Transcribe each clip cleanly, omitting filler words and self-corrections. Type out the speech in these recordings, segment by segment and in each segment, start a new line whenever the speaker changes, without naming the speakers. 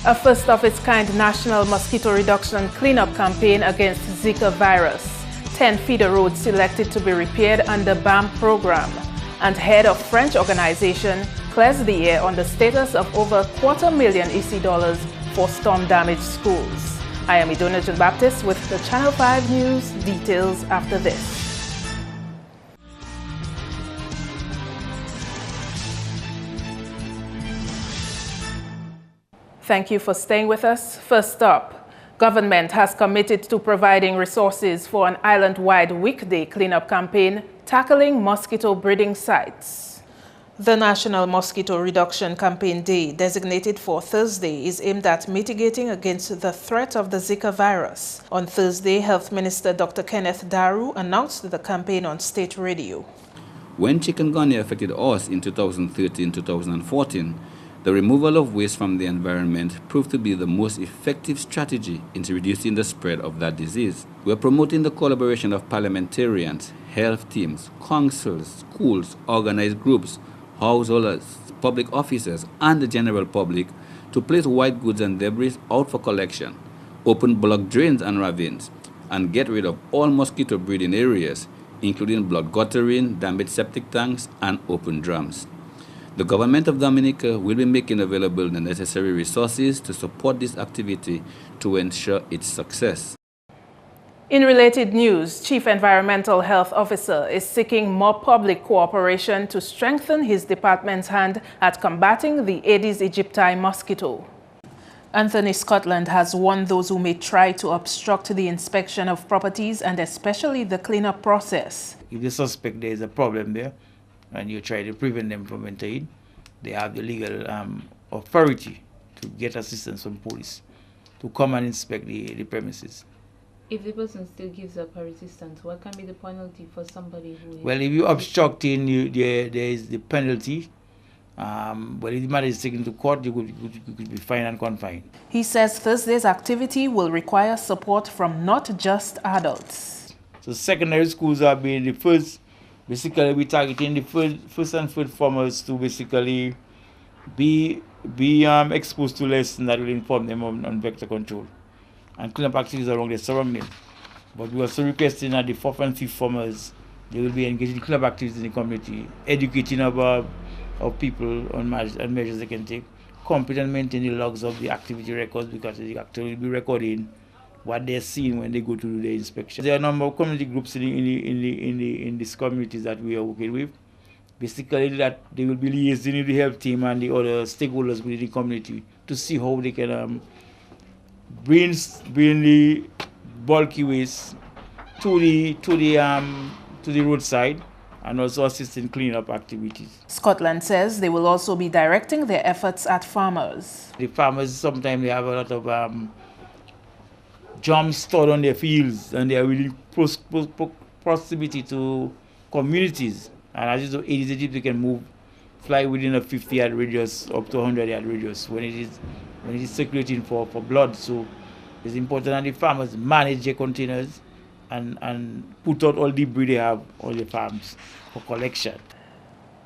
A first-of-its-kind national mosquito reduction cleanup campaign against Zika virus. 10 feeder roads selected to be repaired under BAM program. And head of French organization clears the air on the status of over $250,000 EC for storm-damaged schools. I am Idona John-Baptist with the Channel 5 News. Details after this. Thank you for staying with us. First up, government has committed to providing resources for an island-wide weekday cleanup campaign tackling mosquito breeding sites. The National Mosquito Reduction Campaign Day, designated for Thursday, is aimed at mitigating against the threat of the Zika virus. On Thursday, Health Minister Dr. Kenneth Daru announced the campaign on state radio.
When chikungunya affected us in 2013-2014, the removal of waste from the environment proved to be the most effective strategy in reducing the spread of that disease. We are promoting the collaboration of parliamentarians, health teams, councils, schools, organized groups, householders, public officers, and the general public to place white goods and debris out for collection, open blocked drains and ravines, and get rid of all mosquito breeding areas, including blocked guttering, damaged septic tanks, and open drums. The government of Dominica will be making available the necessary resources to support this activity to ensure its success.
In related news, Chief Environmental Health Officer is seeking more public cooperation to strengthen his department's hand at combating the Aedes aegypti mosquito. Anthony Scotland has warned those who may try to obstruct the inspection of properties and especially the cleanup process.
If you suspect there is a problem there, and you try to prevent them from entering, they have the legal authority to get assistance from police to come and inspect the premises.
If the person still gives up a resistance, what can be the penalty for somebody who...
Well, if you obstructing, there is the penalty. But if the matter is taken to court, you could be fined and confined.
He says Thursday's activity will require support from not just adults.
So secondary schools are being the first. Basically, we're targeting the first and third formers to basically be exposed to lessons that will inform them on vector control and cleanup activities around the surrounding. But we also requesting that the fourth and fifth formers, they will be engaged in cleanup activities in the community, educating about people on measures they can take, complete and maintain the logs of the activity records because they actually will be recording what they're seeing when they go to do the inspection. There are a number of community groups in these communities that we are working with. Basically, that they will be liaising with the health team and the other stakeholders within the community to see how they can bring the bulky waste to the roadside and also assist in cleanup activities.
Scotland says they will also be directing their efforts at farmers.
The farmers sometimes they have a lot of jumps stored on their fields and they are really proximity to communities. And as you know, Aedes aegypti can fly within a 50-yard radius up to 100-yard radius when it is circulating for blood. So it's important that the farmers manage their containers and put out all debris they have on their farms for collection.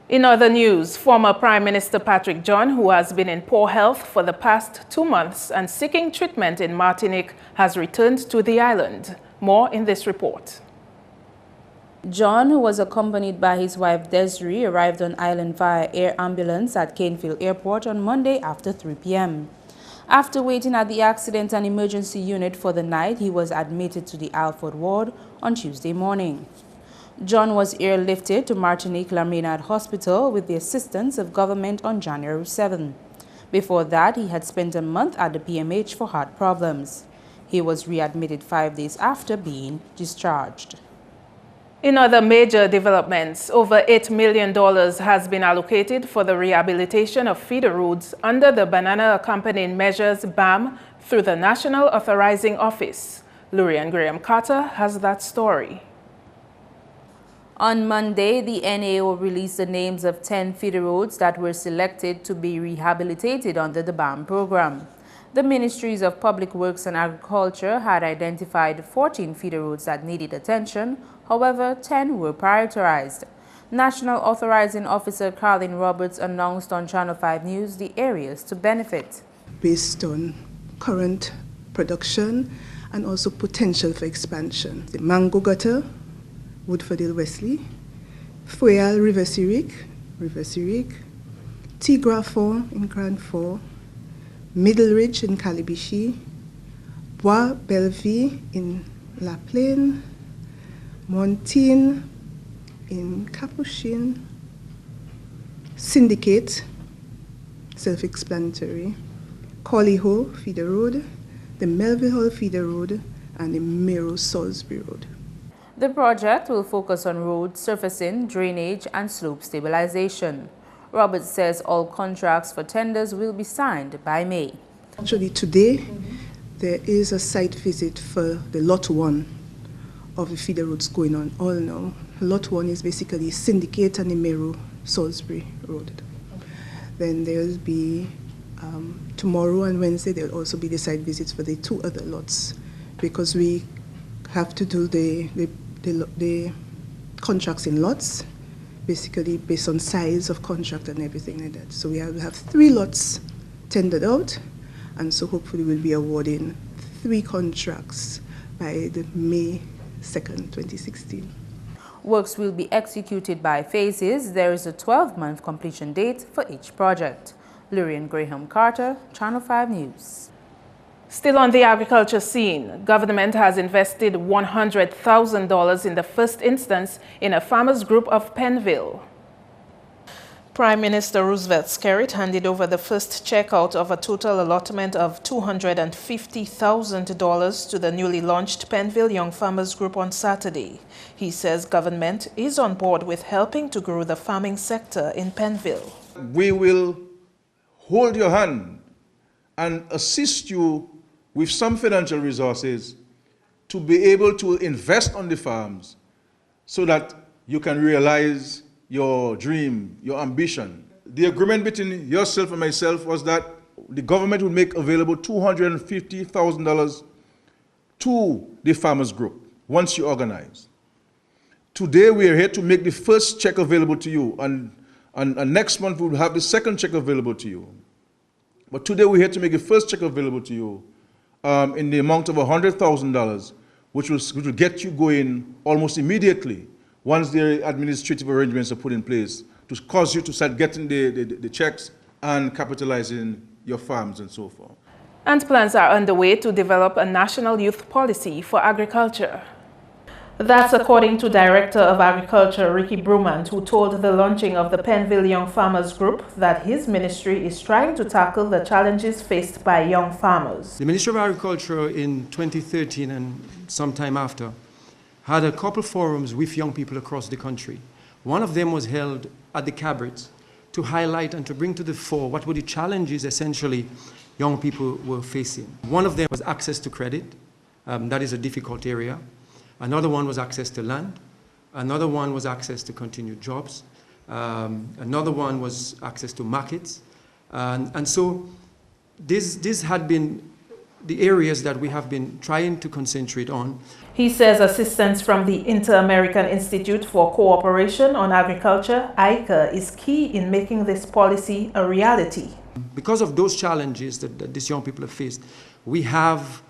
In other news, former Prime Minister Patrick John, who has been in poor health for the past 2 months and seeking treatment in Martinique, has returned to the island. More in this report.
John, who was accompanied by his wife Desiree, arrived on island via air ambulance at Canefield Airport on Monday after 3 p.m. After waiting at the accident and emergency unit for the night, he was admitted to the Alford ward on Tuesday morning. John was airlifted to Martinique La Maynard Hospital with the assistance of government on January 7. Before that, he had spent a month at the PMH for heart problems. He was readmitted 5 days after being discharged.
In other major developments, over $8 million has been allocated for the rehabilitation of feeder roads under the Banana Accompanying Measures BAM through the National Authorizing Office. Lurian Graham Carter has that story.
On Monday, the NAO released the names of 10 feeder roads that were selected to be rehabilitated under the BAM program. The Ministries of Public Works and Agriculture had identified 14 feeder roads that needed attention. However, 10 were prioritized. National Authorizing Officer Carlin Roberts announced on Channel 5 News the areas to benefit.
based on current production and also potential for expansion. The Mango Gutter, Woodfordale Wesley, Fouéal River Sirik, Tigra 4 in Grand 4, Middle Ridge in Calibishi, Bois Bellevue in La Plaine, Montine in Capuchin, Syndicate, self-explanatory, Collyho Feeder Road, the Melville Hall Feeder Road, and the Mero Salisbury Road.
The project will focus on road surfacing, drainage, and slope stabilization. Roberts says all contracts for tenders will be signed by May.
Actually, today, there is a site visit for the Lot 1 of the feeder roads going on all now. Lot 1 is basically Syndicate and the Mero Salisbury Road. Then there will be tomorrow and Wednesday, there will also be the site visits for the 2 other lots, because we have to do the contracts in lots, basically based on size of contract and everything like that. So we have 3 lots tendered out, and so hopefully we'll be awarding 3 contracts by the May 2nd, 2016.
Works will be executed by phases. There is a 12-month completion date for each project. Lurian Graham Carter, Channel 5 News.
Still on the agriculture scene, government has invested $100,000 in the first instance in a farmers group of Pennville. Prime Minister Roosevelt Skerrit handed over the first check out of a total allotment of $250,000 to the newly launched Pennville Young Farmers Group on Saturday. He says government is on board with helping to grow the farming sector in Pennville.
We will hold your hand and assist you with some financial resources to be able to invest on the farms so that you can realize your dream, your ambition. The agreement between yourself and myself was that the government would make available $250,000 to the farmers group once you organize. Today we are here to make the first check available to you, and next month we will have the second check available to you. But today we're here to make the first check available to you in the amount of $100,000, which will get you going almost immediately once the administrative arrangements are put in place to cause you to start getting the checks and capitalizing your farms and so forth.
And plans are underway to develop a national youth policy for agriculture. That's according to Director of Agriculture Ricky Brumant, who told the launching of the Pennville Young Farmers Group that his ministry is trying to tackle the challenges faced by young farmers.
The Ministry of Agriculture in 2013 and sometime after had a couple forums with young people across the country. One of them was held at the Cabrits to highlight and to bring to the fore what were the challenges essentially young people were facing. One of them was access to credit. That is a difficult area. Another one was access to land. Another one was access to continued jobs. Another one was access to markets. And so this had been the areas that we have been trying to concentrate on.
He says assistance from the Inter-American Institute for Cooperation on Agriculture, ICA, is key in making this policy a reality.
Because of those challenges that these young people have faced, we have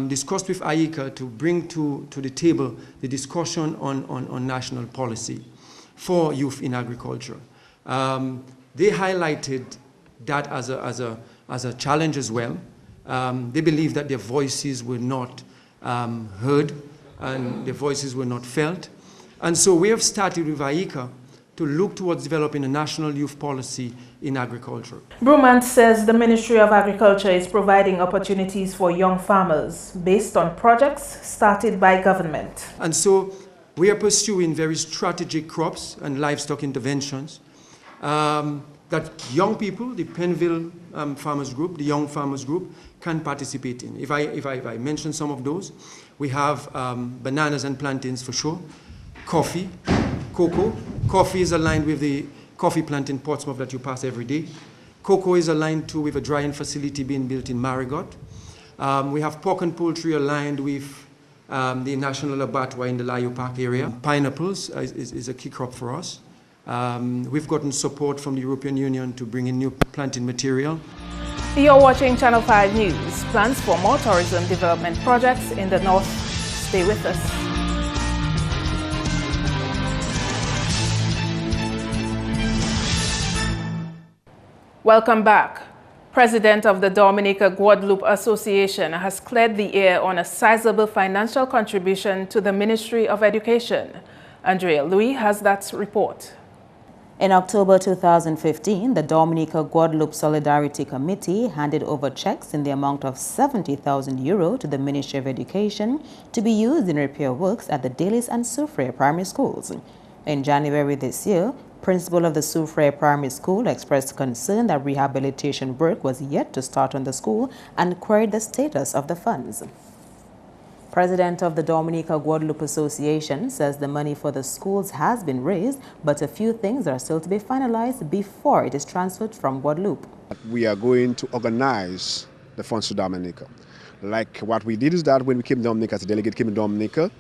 discussed with ICA to bring to the table the discussion on national policy for youth in agriculture. They highlighted that as a challenge as well. They believe that their voices were not heard and their voices were not felt. And so we have started with ICA to look towards developing a national youth policy in agriculture.
Brumant says the Ministry of Agriculture is providing opportunities for young farmers based on projects started by government.
And so we are pursuing very strategic crops and livestock interventions that young people, the Pennville Farmers Group, the Young Farmers Group, can participate in. If I mention some of those, we have bananas and plantains for sure, coffee, cocoa. Coffee is aligned with the coffee plant in Portsmouth that you pass every day. Cocoa is aligned to with a drying facility being built in Marigot. We have pork and poultry aligned with the National Abattoir in the Layo Park area. Pineapples is a key crop for us. We've gotten support from the European Union to bring in new planting material.
You're watching Channel 5 News. Plans for more tourism development projects in the north. Stay with us. Welcome back. President of the Dominic Guadalupe Association has cleared the air on a sizable financial contribution to the Ministry of Education. Andrea Louis has that report.
In October 2015, the Dominica Guadalupe Solidarity Committee handed over checks in the amount of €70,000 to the Ministry of Education to be used in repair works at the Dalis and Soufriere primary schools. In January this year, principal of the Soufriere primary school expressed concern that rehabilitation work was yet to start on the school and queried the status of the funds. President of the Dominica Guadalupe Association says the money for the schools has been raised, but a few things are still to be finalized before it is transferred from Guadalupe.
We are going to organize the funds to Dominica. Like what we did is that when we came to Dominica, as a delegate came to Dominica,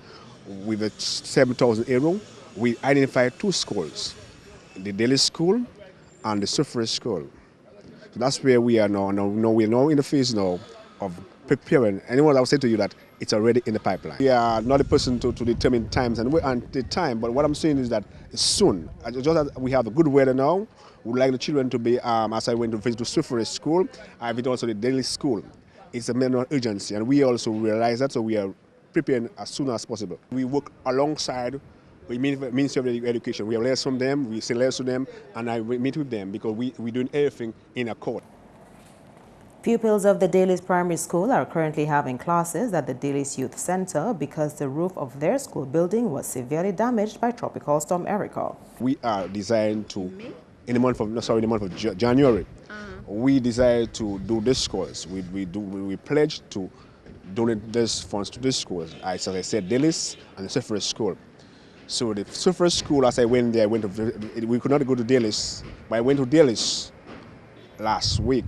with the €7,000, we identified two schools, the Daily School and the Soufriere School. So that's where we are now. We're now in the phase now of preparing. Anyone that will say to you that it's already in the pipeline. We are not a person to determine times and the time, but what I'm saying is that soon. Just that we have the good weather now, we would like the children to be, as I went to visit the Soufriere School, I visit also the Daily School. It's a matter of urgency, and we also realize that, so we are preparing as soon as possible. We work alongside the Ministry of Education. We have letters from them, we send letters to them, and I meet with them because we're doing everything in accord.
Pupils of the Dalis Primary School are currently having classes at the Dalis Youth Center because the roof of their school building was severely damaged by Tropical Storm Erica.
We are designed to, in the month of January, we decided to do this course. We pledged to donate this funds to this schools. As I said, Dalis and the Soufriere School. So the Soufriere School, as I went there, we could not go to Dalis, but I went to Dalis last week.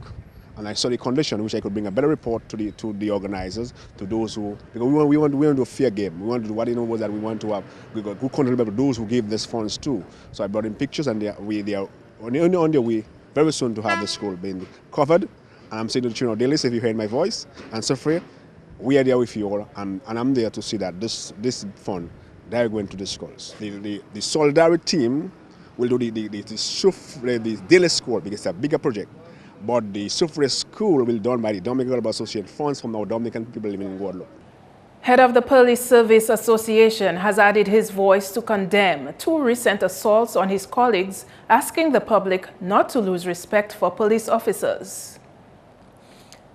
And I saw the condition, which I could bring a better report to the organizers, to those who, because we want to do a fair game. We want to do what was that we want to have. We got good control about those who gave this funds too. So I brought in pictures, and they are on their way very soon to have the school being covered. And I'm saying to the children of Dalis, if you heard my voice, and Soufriere, we are there with you all, and I'm there to see that this fund they are going to the schools. The Solidarity team will do the Dalis school because it's a bigger project. But the Soufriere School will be done by the Dominican Guadalupe Association funds from our Dominican people living in Guadalupe.
Head of the Police Service Association has added his voice to condemn two recent assaults on his colleagues, asking the public not to lose respect for police officers.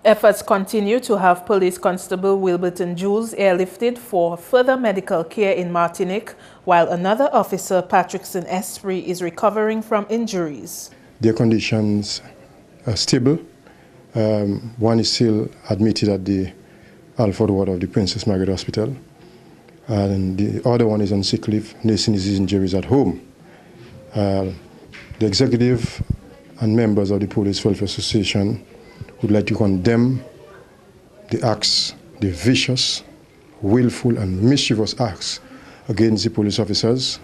Efforts continue to have Police Constable Wilberton Jules airlifted for further medical care in Martinique, while another officer, Patrickson Esprit, is recovering from injuries.
Their conditions are stable. One is still admitted at the Alford ward of the Princess Margaret Hospital, and the other one is on sick leave, nursing his injuries at home. The executive and members of the Police Welfare Association would like to condemn the acts, the vicious, willful and mischievous acts against the police officers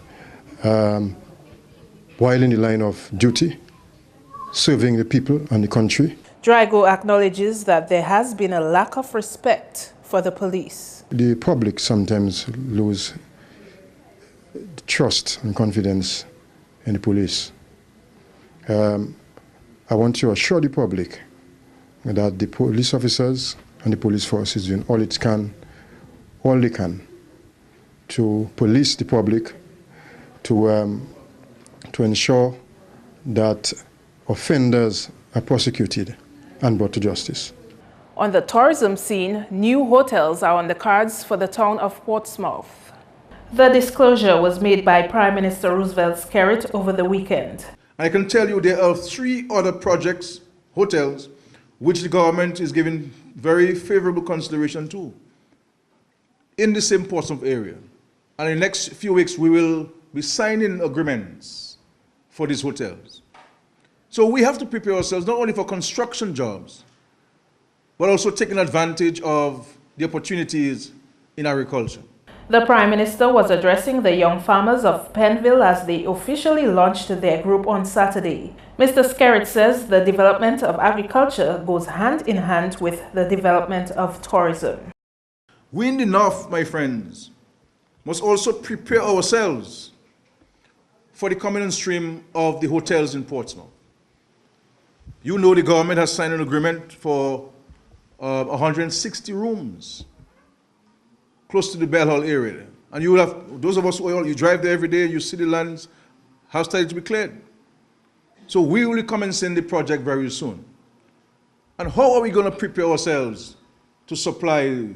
while in the line of duty, serving the people and the country.
Drago acknowledges that there has been a lack of respect for the police.
The public sometimes lose trust and confidence in the police. I want to assure the public that the police officers and the police force is doing all they can to police the public, to ensure that offenders are prosecuted and brought to justice.
On the tourism scene, new hotels are on the cards for the town of Portsmouth. The disclosure was made by Prime Minister Roosevelt Skerrit over the weekend.
I can tell you there are 3 other projects, hotels, which the government is giving very favorable consideration to in the same Portsmouth area. And in the next few weeks, we will be signing agreements for these hotels. So we have to prepare ourselves not only for construction jobs, but also taking advantage of the opportunities in agriculture.
The Prime Minister was addressing the young farmers of Penville as they officially launched their group on Saturday. Mr. Skerritt says the development of agriculture goes hand in hand with the development of tourism.
We in the North, my friends, must also prepare ourselves for the coming in stream of the hotels in Portsmouth. You know the government has signed an agreement for 160 rooms close to the Bell Hall area. And you will have, those of us who you drive there every day, you see the lands have started to be cleared. So we will be commencing the project very soon. And how are we going to prepare ourselves to supply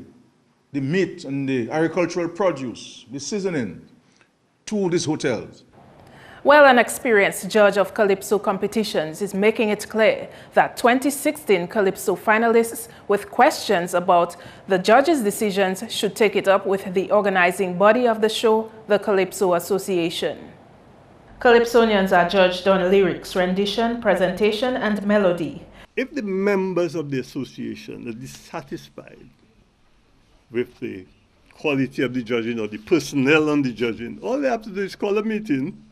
the meat and the agricultural produce, the seasoning, to these hotels?
Well, an experienced judge of Calypso competitions is making it clear that 2016 Calypso finalists with questions about the judges' decisions should take it up with the organizing body of the show, the Calypso Association. Calypsonians are judged on lyrics, rendition, presentation, and melody.
If the members of the association are dissatisfied with the quality of the judging or the personnel on the judging, all they have to do is call a meeting,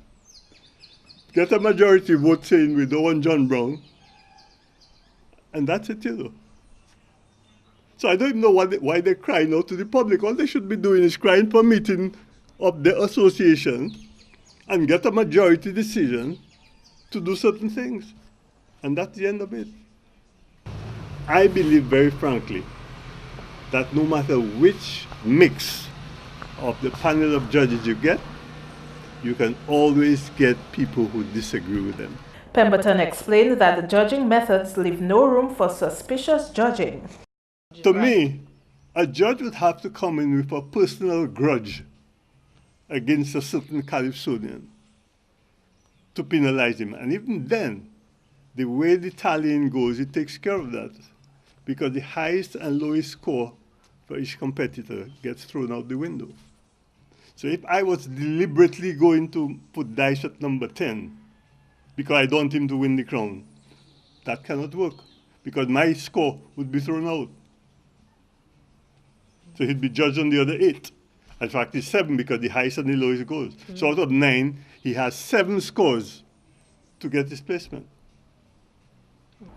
get a majority vote saying we don't want John Brown, and that's it, you know. So I don't even know why they're crying out to the public. All they should be doing is crying for a meeting of the association and get a majority decision to do certain things. And that's the end of it. I believe very frankly that no matter which mix of the panel of judges you get, you can always get people who disagree with them.
Pemberton explained that the judging methods leave no room for suspicious judging.
To me, a judge would have to come in with a personal grudge against a certain Calypsonian to penalize him. And even then, the way the tallying goes, it takes care of that, because the highest and lowest score for each competitor gets thrown out the window. So if I was deliberately going to put dice at number 10 because I don't want him to win the crown, that cannot work, because my score would be thrown out. So he'd be judged on the other 8. In fact, it's 7 because the highest and the lowest goes. Mm-hmm. So out of 9, he has 7 scores to get his placement.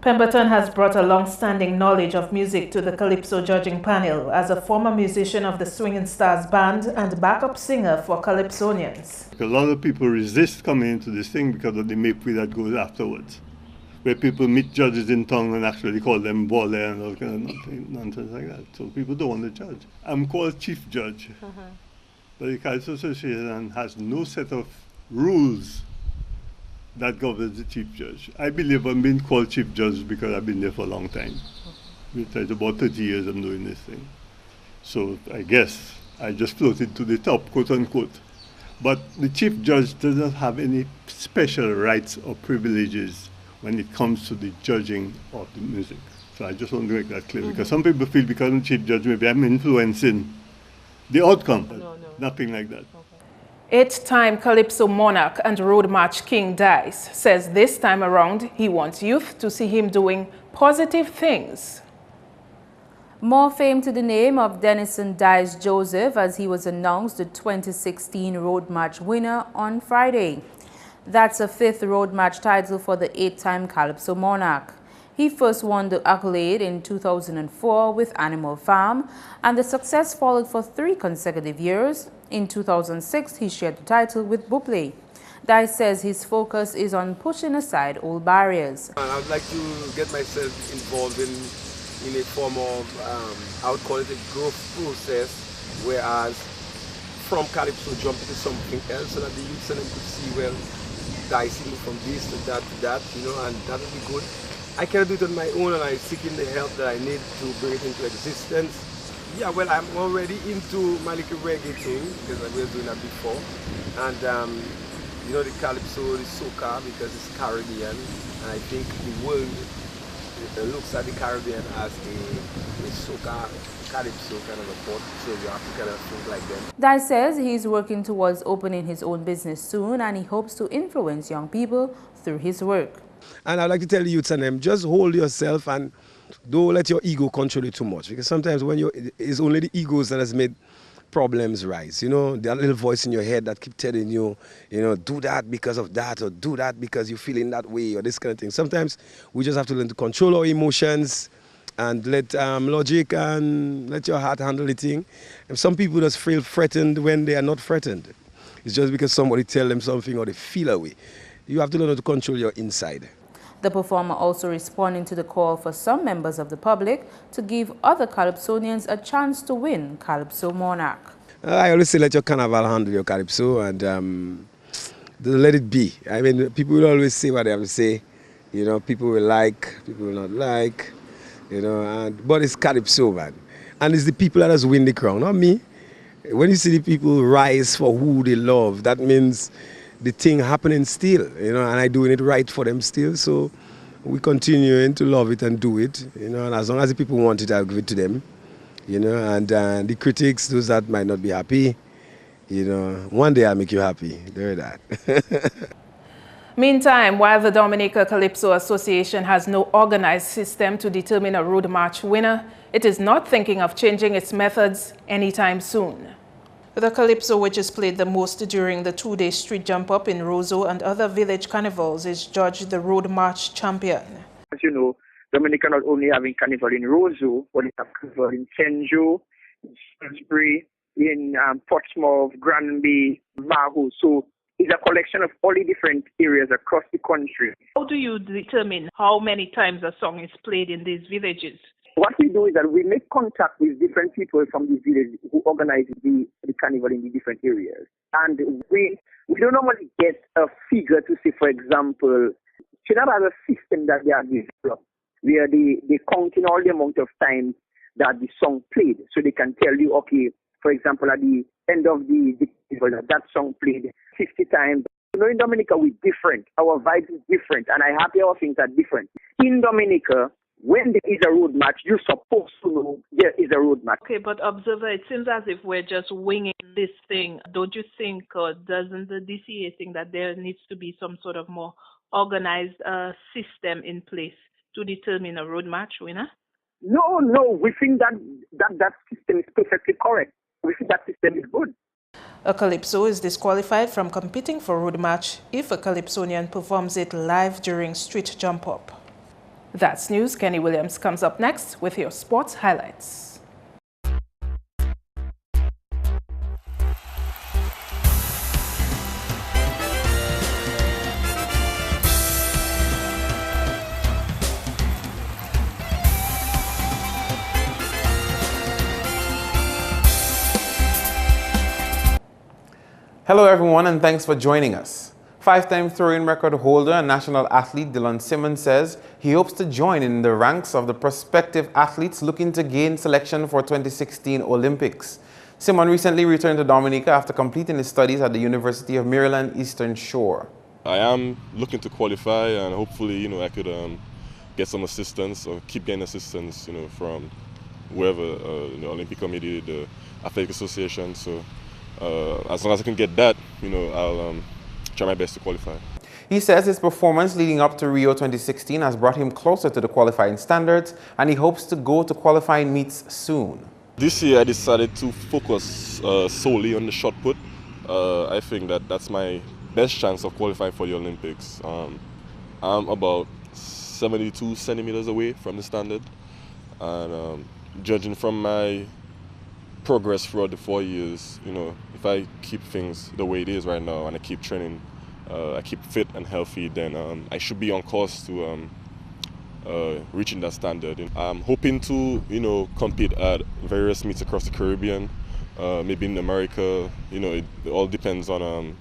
Pemberton has brought a long-standing knowledge of music to the Calypso judging panel as a former musician of the Swinging Stars Band and backup singer for Calypsonians.
A lot of people resist coming into this thing because of the maypoi that goes afterwards, where people meet judges in town and actually call them baller and all kind of nonsense like that. So people don't want to judge. I'm called chief judge, but the Calypso Association has no set of rules that governs the chief judge. I believe I'm being called chief judge because I've been there for a long time. It's about 30 years I'm doing this thing. So I guess I just floated to the top, quote unquote. But the chief judge does not have any special rights or privileges when it comes to the judging of the music. So I just want to make that clear, because some people feel because I'm chief judge, maybe I'm influencing the outcome. No. Nothing like that.
8-time Calypso Monarch and Road March King Dice says this time around he wants youth to see him doing positive things.
More fame to the name of Denison Dice Joseph as he was announced the 2016 Road March winner on Friday. That's a 5th Road March title for the 8-time Calypso Monarch. He first won the accolade in 2004 with Animal Farm, and the success followed for 3 consecutive years. In 2006, he shared the title with Buple. Dice says his focus is on pushing aside old barriers.
I would like to get myself involved in a form of, I would call it a growth process, whereas from Calypso jump into something else so that the youth and them could see, well, Dice moved from this to that, you know, and that would be good. I cannot do it on my own, and I'm seeking the help that I need to bring it into existence. Yeah, well, I'm already into my little reggae thing, because I was doing that before. And, you know, the Calypso, the soca, because it's Caribbean. And I think the world looks at the Caribbean as a soca, Calypso kind of a port. So you have to kind of think like them.
Dice says he's working towards opening his own business soon, and he hopes to influence young people through his work.
And I'd like to tell the youths and them, just hold yourself and don't let your ego control you too much. Because sometimes when it's only the egos that has made problems rise. You know, that little voice in your head that keep telling you, you know, do that because of that, or do that because you're feeling that way, or this kind of thing. Sometimes we just have to learn to control our emotions and let logic and let your heart handle the thing. And some people just feel threatened when they are not threatened. It's just because somebody tell them something or they feel a way. You have to learn how to control your inside.
The performer also responding to the call for some members of the public to give other Calypsonians a chance to win Calypso Monarch.
I always say let your carnival handle your Calypso and let it be. I mean, people will always say what they have to say. You know, people will like, people will not like, you know, but it's Calypso, man. And it's the people that just win the crown, not me. When you see the people rise for who they love, that means the thing happening still, you know, and I doing it right for them still. So we continuing to love it and do it, you know, and as long as the people want it, I'll give it to them, you know, and the critics, those that might not be happy, you know, one day I'll make you happy. There that.
Meantime, while the Dominica Calypso Association has no organized system to determine a road march winner, it is not thinking of changing its methods anytime soon. The Calypso, which is played the most during the two-day street jump-up in Roseau and other village carnivals, is judged the road march champion.
As you know, Dominica not only having carnival in Roseau, but it has carnival in Senjo, in Salisbury, in Portsmouth, Granby, Maho. So it's a collection of all the different areas across the country.
How do you determine how many times a song is played in these villages?
What we do is that we make contact with different people from the village who organize the carnival in the different areas. And we don't normally get a figure to say, for example, Trinidad has a system that they have developed where they count in all the amount of times that the song played. So they can tell you, okay, for example, at the end of the festival, that song played 50 times. You know, in Dominica, we're different. Our vibe is different, and I happy our things are different. In Dominica, when there is a road match, you're supposed to know there is a road match.
Okay, but observer, it seems as if we're just winging this thing. Don't you think, or doesn't the DCA think that there needs to be some sort of more organized system in place to determine a road match winner?
No, we think that system is perfectly correct. We think that system is good.
A Calypso is disqualified from competing for road match if a Calypsonian performs it live during street jump-up. That's news. Kenny Williams comes up next with your sports highlights.
Hello everyone, and thanks for joining us. Five-time throwing record holder and national athlete Dylan Simmons says he hopes to join in the ranks of the prospective athletes looking to gain selection for 2016 Olympics. Simmons recently returned to Dominica after completing his studies at the University of Maryland Eastern Shore.
I am looking to qualify, and hopefully, I could get some assistance or keep getting assistance, from whoever, the Olympic Committee, the Athletic Association. So as long as I can get that, I'll try my best to qualify.
He says his performance leading up to Rio 2016 has brought him closer to the qualifying standards, and he hopes to go to qualifying meets soon.
This year I decided to focus solely on the shot put. I think that's my best chance of qualifying for the Olympics. I'm about 72 centimeters away from the standard, and judging from my progress throughout the 4 years, if I keep things the way it is right now and I keep training, I keep fit and healthy, then I should be on course to reaching that standard. I'm hoping to, compete at various meets across the Caribbean, maybe in America. It all depends on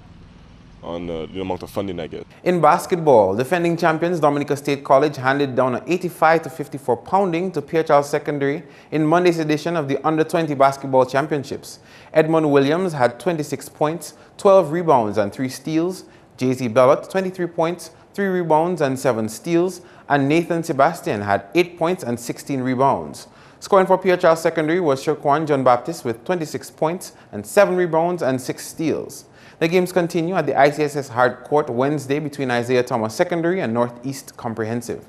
the amount of funding I get.
In basketball, defending champions Dominica State College handed down an 85-54 pounding to Pierre Charles Secondary in Monday's edition of the Under-20 Basketball Championships. Edmund Williams had 26 points, 12 rebounds and 3 steals. Jay-Z Bellot, 23 points, 3 rebounds and 7 steals. And Nathan Sebastian had 8 points and 16 rebounds. Scoring for Pierre Charles Secondary was Shaquan John Baptist with 26 points and 7 rebounds and 6 steals. The games continue at the ICSS Hard Court Wednesday between Isaiah Thomas Secondary and Northeast Comprehensive.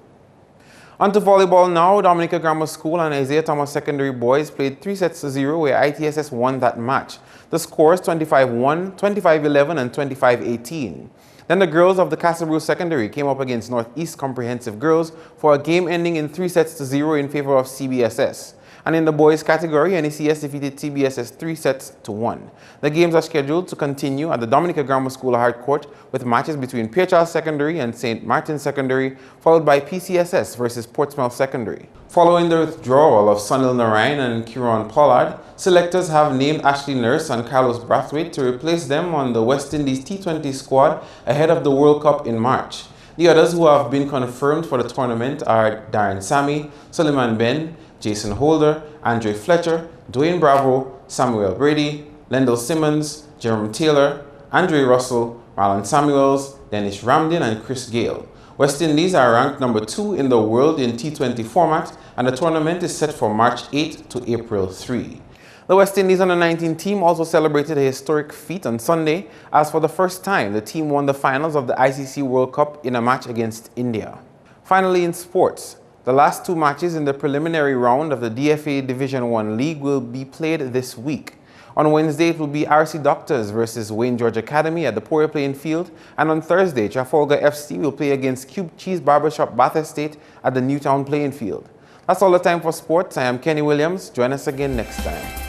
On to volleyball now. Dominica Grammar School and Isaiah Thomas Secondary boys played 3-0 where ITSS won that match. The scores 25-1, 25-11 and 25-18. Then the girls of the Castlebrew Secondary came up against Northeast Comprehensive Girls for a game ending in 3-0 in favor of CBSS. And in the boys category, NECS defeated TBSS 3-1. The games are scheduled to continue at the Dominica Grammar School Hard Court with matches between Pierre Charles Secondary and St. Martin Secondary, followed by PCSS versus Portsmouth Secondary. Following the withdrawal of Sunil Narayan and Kieran Pollard, selectors have named Ashley Nurse and Carlos Brathwaite to replace them on the West Indies T20 squad ahead of the World Cup in March. The others who have been confirmed for the tournament are Darren Sammy, Suleiman Ben, Jason Holder, Andre Fletcher, Dwayne Bravo, Samuel Brady, Lendell Simmons, Jerome Taylor, Andre Russell, Marlon Samuels, Dennis Ramdin and Chris Gale. West Indies are ranked number 2 in the world in T20 format, and the tournament is set for March 8 to April 3. The West Indies under-19 team also celebrated a historic feat on Sunday, as for the first time the team won the finals of the ICC World Cup in a match against India. Finally, in sports, the last 2 matches in the preliminary round of the DFA Division 1 League will be played this week. On Wednesday, it will be RC Doctors versus Wayne George Academy at the Poirier Playing Field, and on Thursday, Trafalgar FC will play against Cube Cheese Barbershop Bath Estate at the Newtown Playing Field. That's all the time for sports. I am Kenny Williams. Join us again next time.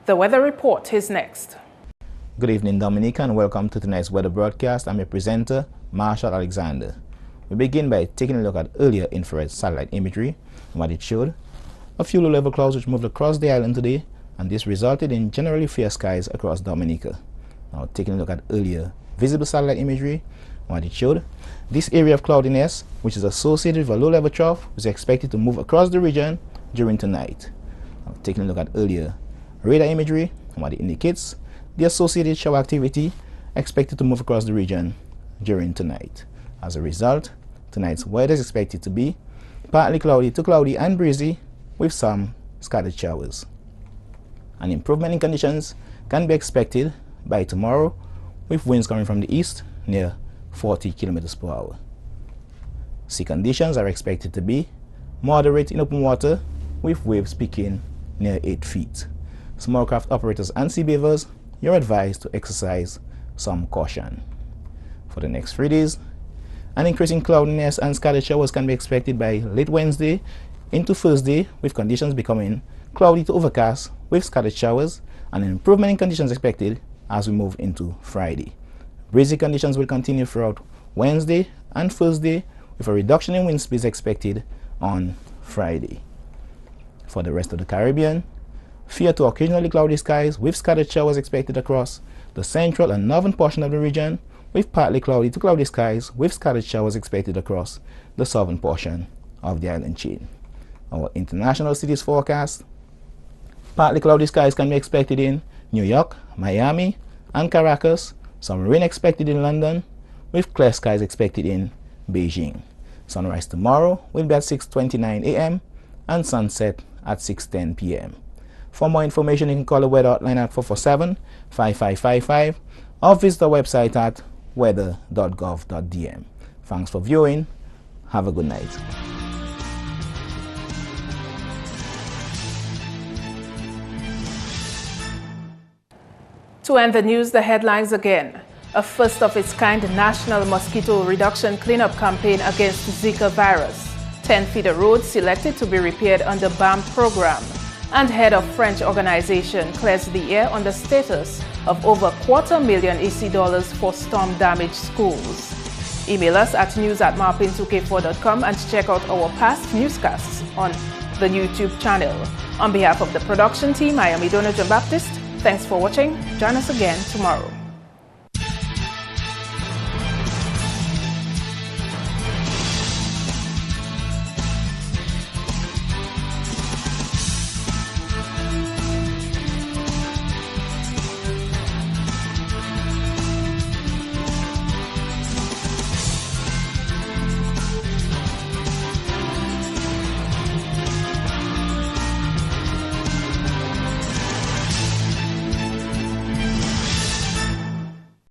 The weather report is next.
Good evening, Dominic, and welcome to tonight's weather broadcast. I'm your presenter, Marshall Alexander. We begin by taking a look at earlier infrared satellite imagery and what it showed. A few low-level clouds which moved across the island today, and this resulted in generally fair skies across Dominica. Now, taking a look at earlier visible satellite imagery and what it showed. This area of cloudiness, which is associated with a low-level trough, is expected to move across the region during tonight. Now, taking a look at earlier radar imagery and what it indicates, the associated shower activity expected to move across the region during tonight. As a result, tonight's weather is expected to be partly cloudy to cloudy and breezy with some scattered showers. An improvement in conditions can be expected by tomorrow with winds coming from the east near 40 km per hour. Sea conditions are expected to be moderate in open water with waves peaking near 8 feet. Small craft operators and sea beavers, you're advised to exercise some caution. For the next 3 days, an increase in cloudiness and scattered showers can be expected by late Wednesday into Thursday, with conditions becoming cloudy to overcast with scattered showers, and an improvement in conditions expected as we move into Friday. Breezy conditions will continue throughout Wednesday and Thursday, with a reduction in wind speeds expected on Friday. For the rest of the Caribbean, fair to occasionally cloudy skies with scattered showers expected across the central and northern portion of the region, with partly cloudy to cloudy skies with scattered showers expected across the southern portion of the island chain. Our international cities forecast: partly cloudy skies can be expected in New York, Miami, and Caracas. Some rain expected in London, with clear skies expected in Beijing. Sunrise tomorrow will be at 6:29 a.m. and sunset at 6:10 p.m. For more information, you can call the weather hotline at 447-5555 or visit our website at weather.gov.dm. Thanks for viewing. Have a good night.
To end the news, the headlines again. A first-of-its-kind national mosquito reduction cleanup campaign against Zika virus. 10 feeder roads selected to be repaired under BAM program. And head of French organization clears the air on the status of over $250,000 EC for storm-damaged schools. Email us at news@marpin2k4.com and check out our past newscasts on the YouTube channel. On behalf of the production team, I am Idona John Baptist. Thanks for watching. Join us again tomorrow.